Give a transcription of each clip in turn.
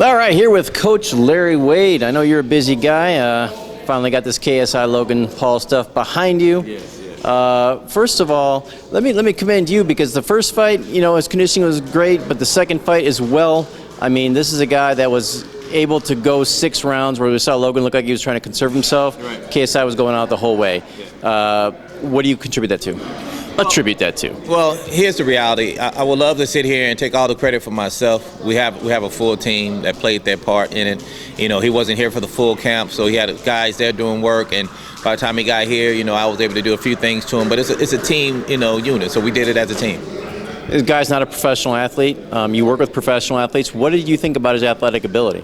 All right, here with Coach Larry Wade. I know you're a busy guy. Finally got this KSI Logan Paul stuff behind you. Yes. First of all, let me commend you because the first fight, his conditioning was great, but the second fight as well. I mean, this is a guy that was able to go 6 rounds where we saw Logan look like he was trying to conserve himself. Right. KSI was going out the whole way. What do you attribute that to? Well, here's the reality. I would love to sit here and take all the credit for myself. We have a full team that played their part in it. He wasn't here for the full camp, so he had guys there doing work. And by the time he got here, I was able to do a few things to him. But it's a team, unit. So we did it as a team. This guy's not a professional athlete. You work with professional athletes. What did you think about his athletic ability?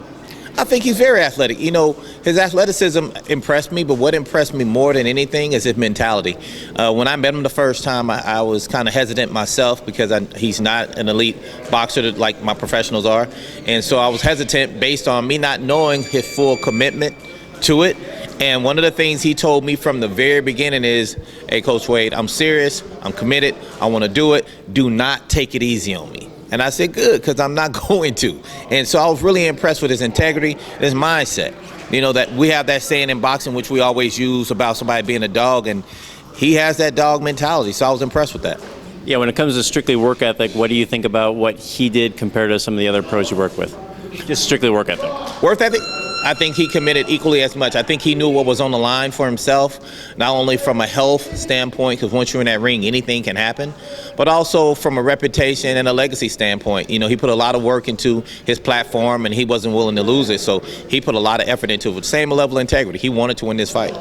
I think he's very athletic. His athleticism impressed me, but what impressed me more than anything is his mentality. When I met him the first time, I was kind of hesitant myself because he's not an elite boxer like my professionals are. And so I was hesitant based on me not knowing his full commitment to it. And one of the things he told me from the very beginning is, hey, Coach Wade, I'm serious, I'm committed, I want to do it. Do not take it easy on me. And I said, good, because I'm not going to. And so I was really impressed with his integrity, his mindset. That we have that saying in boxing, which we always use about somebody being a dog, and he has that dog mentality. So I was impressed with that. Yeah, when it comes to strictly work ethic, what do you think about what he did compared to some of the other pros you work with? Just strictly work ethic. Work ethic? I think he committed equally as much. I think he knew what was on the line for himself, not only from a health standpoint, because once you're in that ring, anything can happen, but also from a reputation and a legacy standpoint. He put a lot of work into his platform, and he wasn't willing to lose it, so he put a lot of effort into it. Same level of integrity. He wanted to win this fight.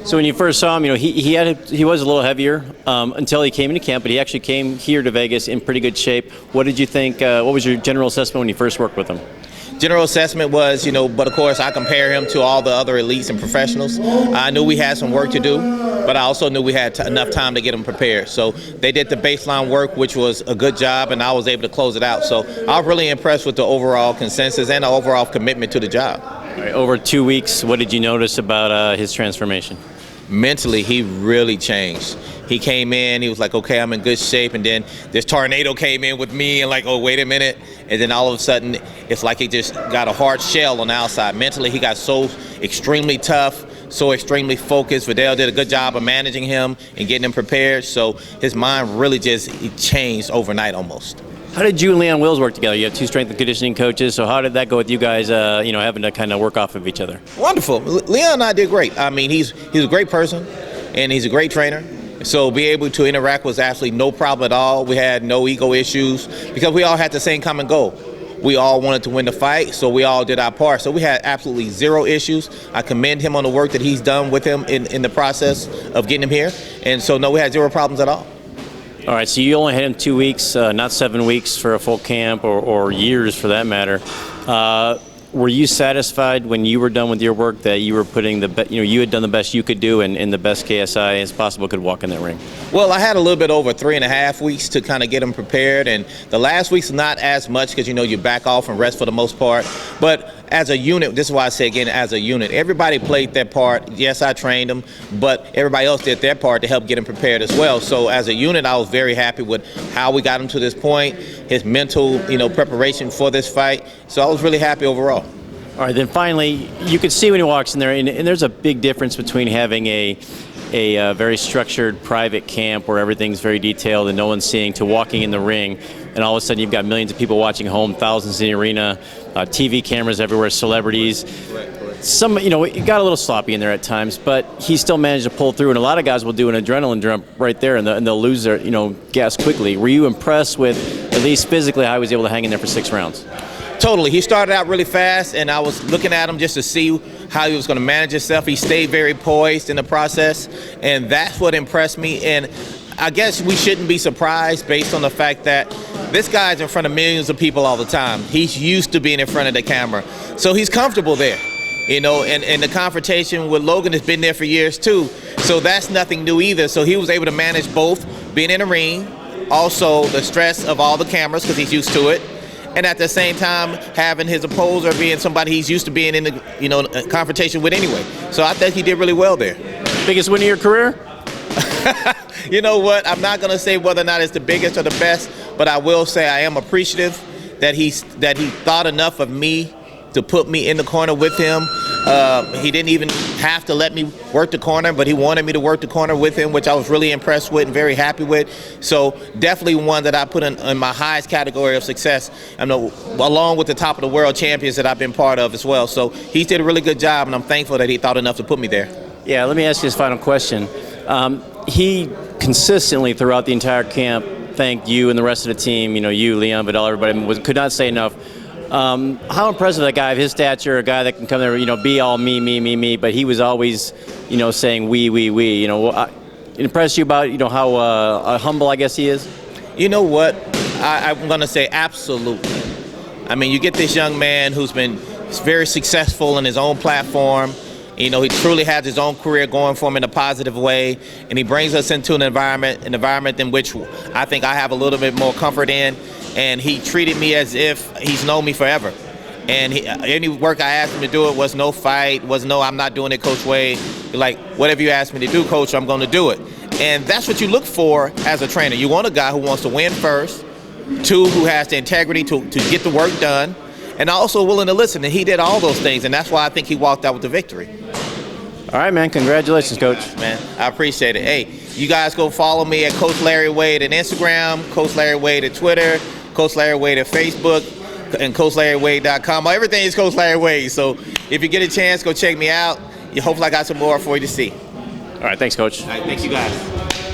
So when you first saw him, he was a little heavier until he came into camp, but he actually came here to Vegas in pretty good shape. What did you think? What was your general assessment when you first worked with him? General assessment was, but of course I compare him to all the other elites and professionals. I knew we had some work to do, but I also knew we had enough time to get him prepared. So they did the baseline work, which was a good job, and I was able to close it out. So I was really impressed with the overall consensus and the overall commitment to the job. All right, over 2 weeks, what did you notice about his transformation? Mentally, he really changed. He came in, he was like, okay, I'm in good shape, and then this tornado came in with me and like, oh, wait a minute, and then all of a sudden, it's like he just got a hard shell on the outside. Mentally, he got so extremely tough, so extremely focused. Vidal did a good job of managing him and getting him prepared, so his mind really just changed overnight almost. How did you and Leon Wills work together? You have 2 strength and conditioning coaches, so how did that go with you guys, having to kind of work off of each other? Wonderful. Leon and I did great. I mean, he's a great person, and he's a great trainer. So be able to interact was absolutely no problem at all. We had no ego issues because we all had the same common goal. We all wanted to win the fight, so we all did our part. So we had absolutely 0 issues. I commend him on the work that he's done with him in the process of getting him here. And so, no, we had 0 problems at all. All right, so you only had him 2 weeks, not 7 weeks for a full camp or years for that matter. Were you satisfied when you were done with your work that you were putting you had done the best you could do and the best KSI as possible could walk in that ring? Well, I had a little bit over 3.5 weeks to kind of get him prepared, and the last week's not as much because you back off and rest for the most part. But as a unit, this is why I say again, as a unit, everybody played their part. Yes, I trained them, but everybody else did their part to help get him prepared as well. So as a unit, I was very happy with how we got him to this point, his mental, preparation for this fight. So I was really happy overall. All right, then finally, you could see when he walks in there, and there's a big difference between having a very structured private camp where everything's very detailed and no one's seeing, to walking in the ring, and all of a sudden you've got millions of people watching home, thousands in the arena, TV cameras everywhere, celebrities. It got a little sloppy in there at times, but he still managed to pull through, and a lot of guys will do an adrenaline jump right there, and they'll lose their gas quickly. Were you impressed with, at least physically, how he was able to hang in there for 6 rounds? Totally. He started out really fast, and I was looking at him just to see how he was going to manage himself. He stayed very poised in the process, and that's what impressed me. And I guess we shouldn't be surprised based on the fact that this guy's in front of millions of people all the time. He's used to being in front of the camera, so he's comfortable there. And the confrontation with Logan has been there for years too, so that's nothing new either. So he was able to manage both, being in the ring, also the stress of all the cameras because he's used to it, and at the same time having his opposer being somebody he's used to being in the confrontation with anyway. So I think he did really well there. Biggest win of your career? You know what? I'm not going to say whether or not it's the biggest or the best, but I will say I am appreciative that he thought enough of me to put me in the corner with him. He didn't even have to let me work the corner, but he wanted me to work the corner with him, which I was really impressed with and very happy with. So definitely one that I put in my highest category of success, along with the top of the world champions that I've been part of as well. So he did a really good job, and I'm thankful that he thought enough to put me there. Yeah, let me ask you this final question. He consistently throughout the entire camp thanked you and the rest of the team, you, Leon Vidal, everybody, could not say enough. How impressive that guy of his stature, a guy that can come there, be all me, but he was always, saying we. Impressed you about, how humble I guess he is? You know what? I'm going to say absolutely. I mean, you get this young man who's been very successful in his own platform. He truly has his own career going for him in a positive way, and he brings us into an environment in which I think I have a little bit more comfort in, and he treated me as if he's known me forever. And any work I asked him to do, it was no fight, was no, I'm not doing it, Coach Wade. Like, whatever you ask me to do, Coach, I'm going to do it. And that's what you look for as a trainer. You want a guy who wants to win first, two, who has the integrity to get the work done, and also willing to listen. And he did all those things, and that's why I think he walked out with the victory. All right, man. Congratulations, Coach. Man, I appreciate it. Hey, you guys go follow me at Coach Larry Wade at Instagram, Coach Larry Wade at Twitter, Coach Larry Wade at Facebook, and CoachLarryWade.com. Everything is Coach Larry Wade. So if you get a chance, go check me out. Hopefully I got some more for you to see. All right, thanks, Coach. All right, thank you guys.